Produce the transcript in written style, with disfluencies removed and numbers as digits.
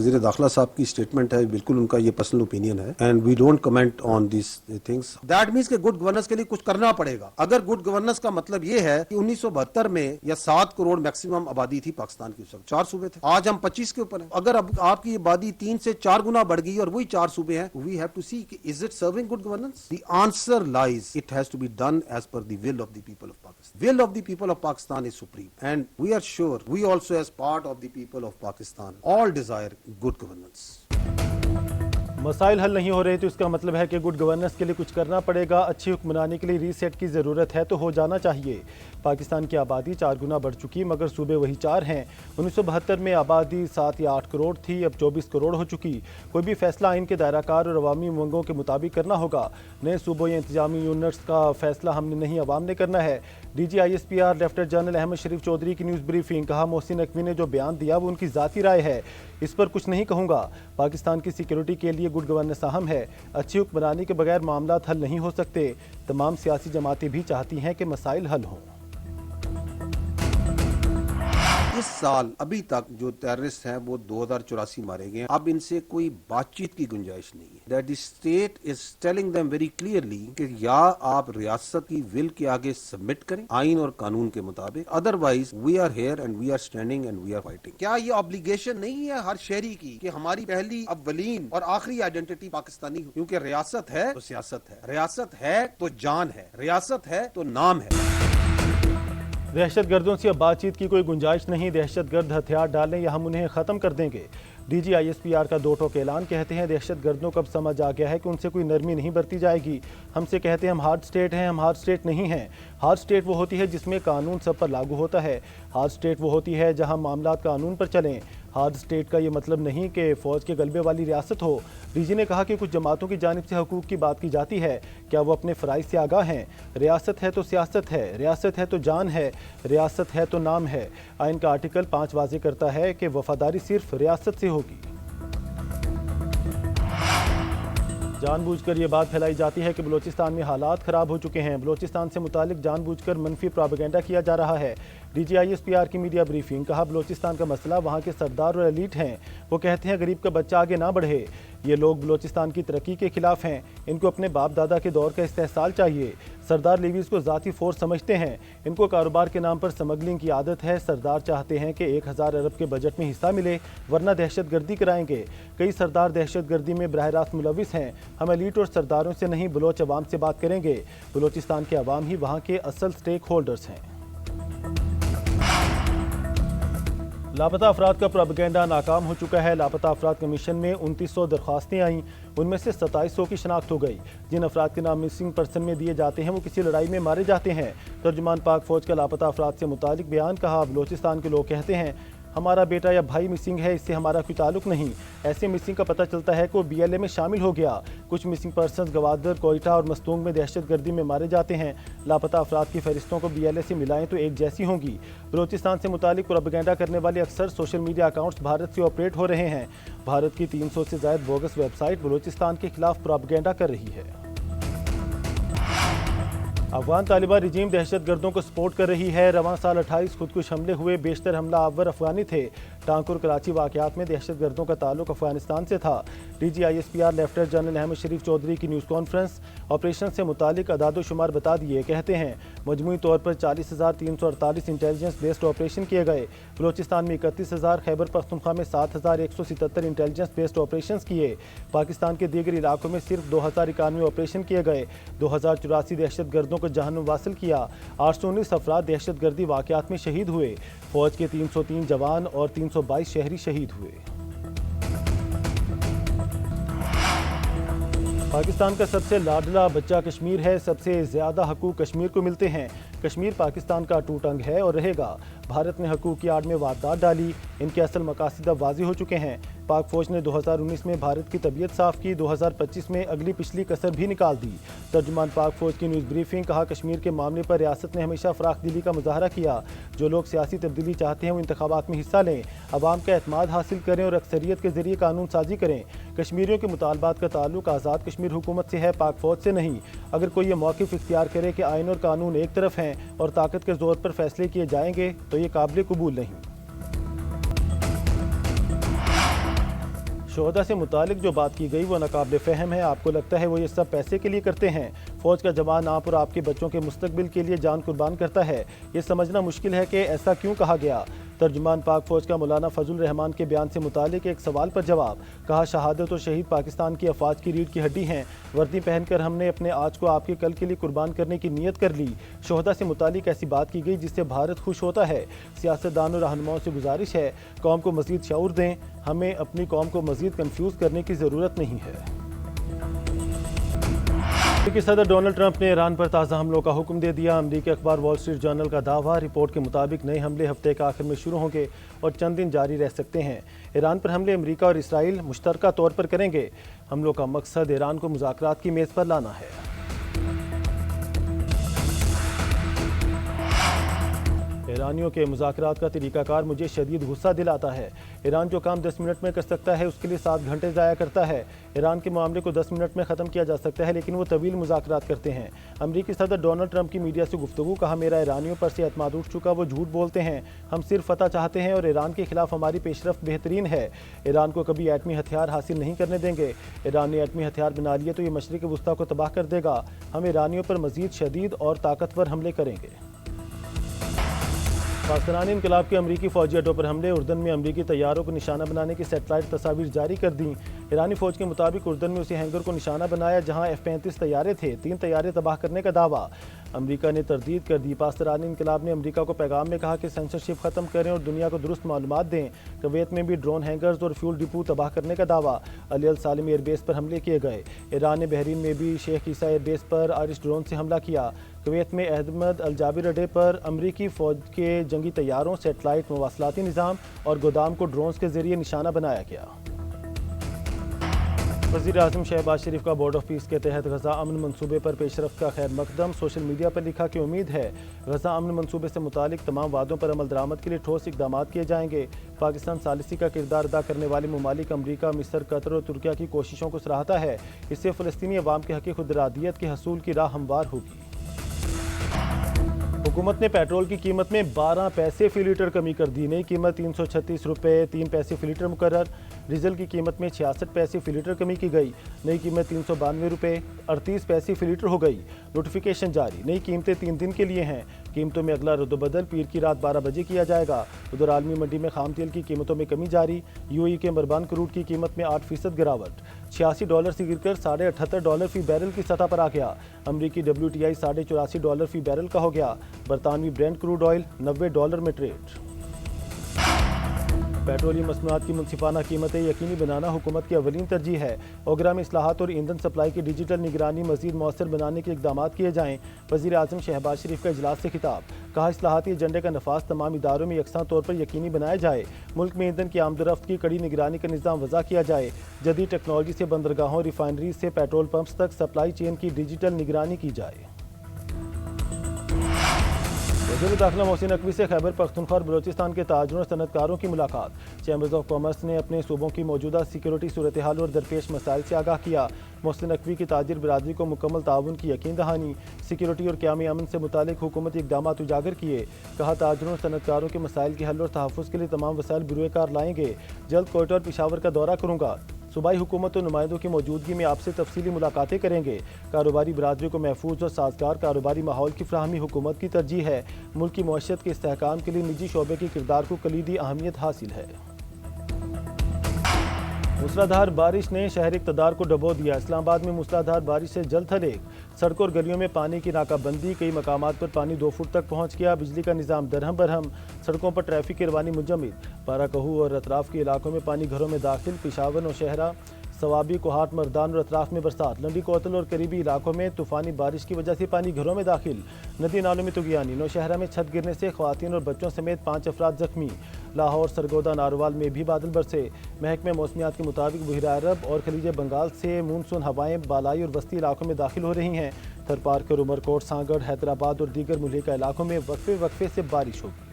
वज़ीर दाखिला साहब की स्टेटमेंट है, बिल्कुल उनका ये पर्सनल ओपिनियन है and we don't comment on this things. That means कि गुड गवर्नेंस के लिए कुछ करना पड़ेगा। अगर गुड गवर्नेंस का मतलब ये है कि 1972 में या 7 करोड़ मैक्सिमम आबादी थी पाकिस्तान की, उस वक्त 4 सूबे थे, आज हम 25 के ऊपर हैं। अगर अब आपकी आबादी 3 से 4 गुना बढ़ गई और वही 4 सूबे हैं, we have to see is it serving good governance. The answer lies it has to be done as per the will of the people of Pakistan. Will of the people of Pakistan is supreme and we are sure we also as part of the people of Pakistan all desire good governance. मसाइल हल नहीं हो रहे तो इसका मतलब है कि गुड गवर्नेंस के लिए कुछ करना पड़ेगा। अच्छी हुक्मरानी के लिए रीसेट की ज़रूरत है तो हो जाना चाहिए। पाकिस्तान की आबादी 4 गुना बढ़ चुकी मगर सूबे वही 4 हैं। 1972 में आबादी 7 या 8 करोड़ थी, अब 24 करोड़ हो चुकी। कोई भी फैसला आइन के दायराकार और अवामी उमंगों के मुताबिक करना होगा। नए सूबों या इंतजामी यूनिट्स का फैसला हमने नहीं, अवाम ने करना है। DG/ISPR लेफ्टिनेंट जनरल अहमद शरीफ चौधरी की न्यूज़ ब्रीफिंग। कहा, मोहसिन नकवी ने जो बयान दिया वो उनकी ज़ाती राय है, इस पर कुछ नहीं कहूँगा। पाकिस्तान की सिक्योरिटी के लिए गुड गवर्नेंस अहम है। अच्छी हुक्मरानी के बगैर मामलात हल नहीं हो सकते। तमाम सियासी जमातें भी चाहती हैं कि मसाइल हल हों। इस साल अभी तक जो टेररिस्ट हैं वो 2084 मारे गए हैं। अब इनसे कोई बातचीत की गुंजाइश नहीं है। That the state is telling them very clearly कि या आप रियासत की विल के आगे सबमिट करें आइन और कानून के मुताबिक, otherwise we are here and we are standing and we are fighting. क्या ये ऑब्लिगेशन नहीं है हर शहरी की कि हमारी पहली, अव्वलीन और आखिरी आइडेंटिटी पाकिस्तानी हो? क्योंकि रियासत है तो सियासत है, रियासत है तो जान है, रियासत है तो नाम है। दहशत गर्दों से अब बातचीत की कोई गुंजाइश नहीं। दहशत गर्द हथियार डालें या हम उन्हें ख़त्म कर देंगे। DG/ISPR का 2 टोक ऐलान। कहते हैं दहशत गर्दों को अब समझ आ गया है कि उनसे कोई नरमी नहीं बरती जाएगी। हमसे कहते हैं हम हार्ड स्टेट हैं, हम हार्ड स्टेट नहीं हैं। हार्ड स्टेट वो होती है जिसमें कानून सब पर लागू होता है। हार्ड स्टेट वो होती है जहां मामलात कानून पर चलें। हार्ड स्टेट का ये मतलब नहीं कि फ़ौज के गलबे वाली रियासत हो। DG ने कहा कि कुछ जमातों की जानिब से हुकूक की बात की जाती है, क्या वो अपने फ़राइज़ से आगाह हैं? रियासत है तो सियासत है, रियासत है तो जान है, रियासत है तो नाम है। आइन का आर्टिकल 5 वाज़ेह करता है कि वफादारी सिर्फ रियासत से होगी। जानबूझकर ये बात फैलाई जाती है कि बलूचिस्तान में हालात ख़राब हो चुके हैं। बलूचिस्तान से मुतालिक जानबूझकर मनफी प्रोपेगेंडा किया जा रहा है। DG/ISPR की मीडिया ब्रीफिंग। कहा, बलूचिस्तान का मसला वहाँ के सरदार और एलीट हैं। वो कहते हैं गरीब का बच्चा आगे ना बढ़े। ये लोग बलूचिस्तान की तरक्की के खिलाफ हैं। इनको अपने बाप दादा के दौर का इस्तेहसाल चाहिए। सरदार लेवीज़ को ज़ाती फोर्स समझते हैं। इनको कारोबार के नाम पर स्मगलिंग की आदत है। सरदार चाहते हैं कि 1000 अरब के बजट में हिस्सा मिले वरना दहशत गर्दी कराएंगे। कई सरदार दहशत गर्दी में बराह रास्त मुलविस हैं। हम एलीट और सरदारों से नहीं, बलोच अवाम से बात करेंगे। बलूचिस्तान के अवाम ही वहाँ के असल स्टेक होल्डर्स हैं। लापता अफराद का प्रोपेगेंडा नाकाम हो चुका है। लापता अफराद कमीशन में 2900 दरख्वास्तें आईं, उनमें से 2700 की शनाख्त हो गई। जिन अफराद के नाम मिसिंग पर्सन में दिए जाते हैं वो किसी लड़ाई में मारे जाते हैं। तर्जुमान पाक फौज का लापता अफराद से मुतालिक बयान। कहा, बलूचिस्तान के लोग कहते हैं हमारा बेटा या भाई मिसिंग है, इससे हमारा कोई ताल्लुक नहीं। ऐसे मिसिंग का पता चलता है कि वो BLA में शामिल हो गया। कुछ मिसिंग पर्सनस गवादर, कोयटा और मस्तूंग में दहशत गर्दी में मारे जाते हैं। लापता अफराद की फहरिस्तों को BLA से मिलाएं तो एक जैसी होंगी। बलूचिस्तान से मुतालिक प्रोपेगेंडा करने वाले अक्सर सोशल मीडिया अकाउंट्स भारत से ऑपरेट हो रहे हैं। भारत की 300 से ज़ायद बोगस वेबसाइट बलूचिस्तान के खिलाफ प्रोपेगेंडा कर रही है। अफगान तालिबान रिजीम दहशत गर्दों को सपोर्ट कर रही है। रवां साल 28 खुदकुश हमले हुए, बेशतर हमला आवर अफगानी थे। टांकुर कराची वाक़यात में दहशत गर्दों का ताल्लुक अफगानिस्तान से था। DG/ISPR लेफ्टिनेंट जनरल अहमद शरीफ चौधरी की न्यूज़ कॉन्फ्रेंस। ऑपरेशन से मुतालिक अदाद शुमार बता दिए। कहते हैं मजमूई तौर पर 40,348 इंटेलिजेंस बेस्ड ऑपरेशन किए गए। बलूचिस्तान में 31,000, खैबर पख्तूनख्वा में 7,177 इंटेलिजेंस बेस्ड ऑपरेशन किए। पाकिस्तान के दीगर इलाकों में सिर्फ 2091 ऑपरेशन किए गए। 2084 दहशत गर्दों को जहन्नुम वासिल किया। 819 अफराद दहशत गर्दी वाक़यात में शहीद हुए। फौज के 303 जवान और 322 शहरी शहीद हुए। पाकिस्तान का सबसे लाडला बच्चा कश्मीर है। सबसे ज़्यादा हकूक़ कश्मीर को मिलते हैं। कश्मीर पाकिस्तान का टूट अंग है और रहेगा। भारत ने हकूक़ की आड़ में वारदात डाली। इनके असल मकासद अब वाज़ेह हो चुके हैं। पाक फ़ौज ने 2019 में भारत की तबीयत साफ़ की, 2025 में अगली पिछली कसर भी निकाल दी। तर्जुमान पाक फ़ौज की न्यूज़ ब्रीफिंग। कहा, कश्मीर के मामले पर रियासत ने हमेशा फ़राख दिली का मुजाहरा किया। जो लोग सियासी तब्दीली चाहते हैं वो इंतखाबात में हिस्सा लें, अवाम का एतमाद हासिल करें और अक्सरियत के ज़रिए कानून साजी करें। कश्मीरियों के मुतालबात का ताल्लुक आज़ाद कश्मीर हुकूमत से है, पाक फ़ौज से नहीं। अगर कोई ये मौक़िफ़ इख्तियार करे कि आइन और कानून एक तरफ हैं और ताकत के ज़ोर पर फैसले किए जाएंगे तो ये काबिल कबूल नहीं। شہداء سے متعلق جو بات کی گئی وہ ناقابل فہم ہے. آپ کو لگتا ہے وہ یہ سب پیسے کے لیے کرتے ہیں؟ فوج کا جوان آپ اور آپ کے بچوں کے مستقبل کے لیے جان قربان کرتا ہے. یہ سمجھنا مشکل ہے کہ ایسا کیوں کہا گیا. ترجمان پاک فوج کا مولانا فضل الرحمان کے بیان سے متعلق ایک سوال پر جواب. کہا شہادت اور شہید پاکستان کی افواج کی ریڑھ کی ہڈی ہیں. وردی پہن کر ہم نے اپنے آج کو آپ کے کل کے لیے قربان کرنے کی نیت کر لی. شہداء سے متعلق ایسی بات کی گئی جس سے بھارت خوش ہوتا ہے. سیاستدان اور رہنماؤں سے گزارش ہے قوم کو مزید شعور دیں. ہمیں اپنی قوم کو مزید کنفیوز کرنے کی ضرورت نہیں ہے. امریکی صدر ڈونلڈ ٹرمپ نے ایران پر تازہ حملوں کا حکم دے دیا. امریکی اخبار وال اسٹریٹ جرنل کا دعویٰ. رپورٹ کے مطابق نئے حملے ہفتے کے آخر میں شروع ہوں گے اور چند دن جاری رہ سکتے ہیں. ایران پر حملے امریکہ اور اسرائیل مشترکہ طور پر کریں گے. حملوں کا مقصد ایران کو مذاکرات کی میز پر لانا ہے. ایرانیوں کے مذاکرات کا طریقہ کار مجھے شدید غصہ دلاتا ہے. ایران جو کام 10 منٹ میں کر سکتا ہے اس کے لیے 7 گھنٹے ضائع کرتا ہے. ایران کے معاملے کو 10 منٹ میں ختم کیا جا سکتا ہے لیکن وہ طویل مذاکرات کرتے ہیں. امریکی صدر ڈونلڈ ٹرمپ کی میڈیا سے گفتگو. کہا میرا ایرانیوں پر سے اعتماد اٹھ چکا. وہ جھوٹ بولتے ہیں. ہم صرف فتح چاہتے ہیں اور ایران کے خلاف ہماری پیش رفت بہترین ہے. ایران کو کبھی ایٹمی ہتھیار حاصل نہیں کرنے دیں گے. ایران نے ایٹمی ہتھیار بنا لیے تو یہ مشرق وسطیٰ کو تباہ کر دے گا. ہم ایرانیوں پر مزید شدید اور طاقتور حملے کریں گے. پاکستانی انقلاب کے امریکی فوجی اڈوں پر حملے. اردن میں امریکی طیاروں کو نشانہ بنانے کی سیٹلائٹ تصاویر جاری کر دیں. ایرانی فوج کے مطابق اردن میں اسی ہینگر کو نشانہ بنایا جہاں F-35 طیارے تھے. 3 طیارے تباہ کرنے کا دعویٰ. امریکہ نے تردید کر دی. پاکستانی انقلاب نے امریکہ کو پیغام میں کہا کہ سینسرشپ ختم کریں اور دنیا کو درست معلومات دیں. کویت میں بھی ڈرون ہینگرز اور فیول ڈپو تباہ کرنے کا دعویٰ. علی السالم ایئر بیس پر حملے کیے گئے. ایران نے بحرین میں بھی شیخ عیسیٰ ایئر بیس پر آئرش ڈرون سے حملہ کیا. کویت میں احمد الجابر اڈے پر امریکی فوج کے جنگی طیاروں، سیٹلائٹ مواصلاتی نظام اور گودام کو ڈرونز کے ذریعے نشانہ بنایا گیا. وزیر اعظم شہباز شریف کا بورڈ آف پیس کے تحت غزہ امن منصوبے پر پیش رفت کا خیر مقدم. سوشل میڈیا پر لکھا کہ امید ہے غزہ امن منصوبے سے متعلق تمام وعدوں پر عمل درآمد کے لیے ٹھوس اقدامات کیے جائیں گے. پاکستان ثالثی کا کردار ادا کرنے والے ممالک امریکہ، مصر، قطر اور ترکیہ کی کوششوں کو سراہتا ہے. اس سے فلسطینی عوام کے حق خود ارادیت کے حصول کی راہ ہموار ہوگی. حکومت نے پیٹرول کی قیمت میں 12 پیسے فی لیٹر کمی کر دی. نئی قیمت 336 روپے 3 پیسے فی لیٹر مقرر. ڈیزل کی قیمت میں 66 پیسے فی لیٹر کمی کی گئی. نئی قیمت 392 روپے 38 پیسے فی لیٹر ہو گئی. نوٹیفیکیشن جاری. نئی قیمتیں 3 دن کے لیے ہیں. قیمتوں میں اگلا رد و بدل پیر کی رات 12 بجے کیا جائے گا. ادھر عالمی منڈی میں خام تیل کی قیمتوں میں کمی جاری. UAE کے مربان کروڈ کی قیمت میں 8% گراوٹ. $86 سے گر کر $78 فی بیرل کی سطح پر آ گیا. امریکی WTI $84 فی بیرل کا ہو گیا. برطانوی برینٹ کروڈ آئل $90 میں ٹریڈ. پیٹرولیم مصنوعات کی منصفانہ قیمتیں یقینی بنانا حکومت کی اولین ترجیح ہے. اوگرا میں اصلاحات اور ایندھن سپلائی کی ڈیجیٹل نگرانی مزید مؤثر بنانے کے اقدامات کیے جائیں. وزیر اعظم شہباز شریف کا اجلاس سے خطاب. کہا اصلاحاتی ایجنڈے کا نفاذ تمام اداروں میں یکساں طور پر یقینی بنایا جائے. ملک میں ایندھن کی آمد و رفت کی کڑی نگرانی کا نظام وضع کیا جائے. جدید ٹیکنالوجی سے بندرگاہوں، ریفائنریز سے پیٹرول پمپس تک سپلائی چین کی ڈیجیٹل نگرانی کی جائے. وزیر داخلہ محسن نقوی سے خیبر پختونخوا اور بلوچستان کے تاجروں اور صنعت کاروں کی ملاقات. چیمبرز آف کامرس نے اپنے صوبوں کی موجودہ سیکیورٹی صورتحال اور درپیش مسائل سے آگاہ کیا. محسن نقوی کی تاجر برادری کو مکمل تعاون کی یقین دہانی. سیکیورٹی اور قیامی امن سے متعلق حکومتی اقدامات اجاگر کیے. کہا تاجروں اور صنعت کاروں کے مسائل کے حل اور تحفظ کے لیے تمام وسائل بروئے کار لائیں گے. جلد کوئٹہ اور پشاور کا دورہ کروں گا. صوبائی حکومت و نمائندوں کی موجودگی میں آپ سے تفصیلی ملاقاتیں کریں گے. کاروباری برادری کو محفوظ اور سازگار کاروباری ماحول کی فراہمی حکومت کی ترجیح ہے. ملک کی معیشت کے استحکام کے لیے نجی شعبے کے کردار کو کلیدی اہمیت حاصل ہے. موسلادھار بارش نے شہر اقتدار کو ڈبو دیا. اسلام آباد میں موسلادھار بارش سے جل تھل ایک. سڑکوں اور گلیوں میں پانی کی ناکہ بندی. کئی مقامات پر پانی 2 فٹ تک پہنچ گیا. بجلی کا نظام درہم برہم. سڑکوں پر ٹریفک کی روانی منجمد. بارہ کہو اور اطراف کے علاقوں میں پانی گھروں میں داخل. پشاور، نوشہرہ، ثوابی، کوہاٹ، مردان اور اطراف میں برسات. لنڈی کوتل اور قریبی علاقوں میں طوفانی بارش کی وجہ سے پانی گھروں میں داخل. ندی نالوں میں طغیانی. نوشہرہ میں چھت گرنے سے خواتین اور بچوں سمیت 5 افراد زخمی. لاہور، سرگودا، ناروال میں بھی بادل برسے. محکمہ موسمیات کے مطابق بحیرہ عرب اور خلیج بنگال سے مونسون ہوائیں بالائی اور وسطی علاقوں میں داخل ہو رہی ہیں. تھر پارکر، عمر کوٹ، سانگڑ، حیدرآباد اور دیگر ملحقہ علاقوں میں وقفے وقفے سے بارش ہوگی.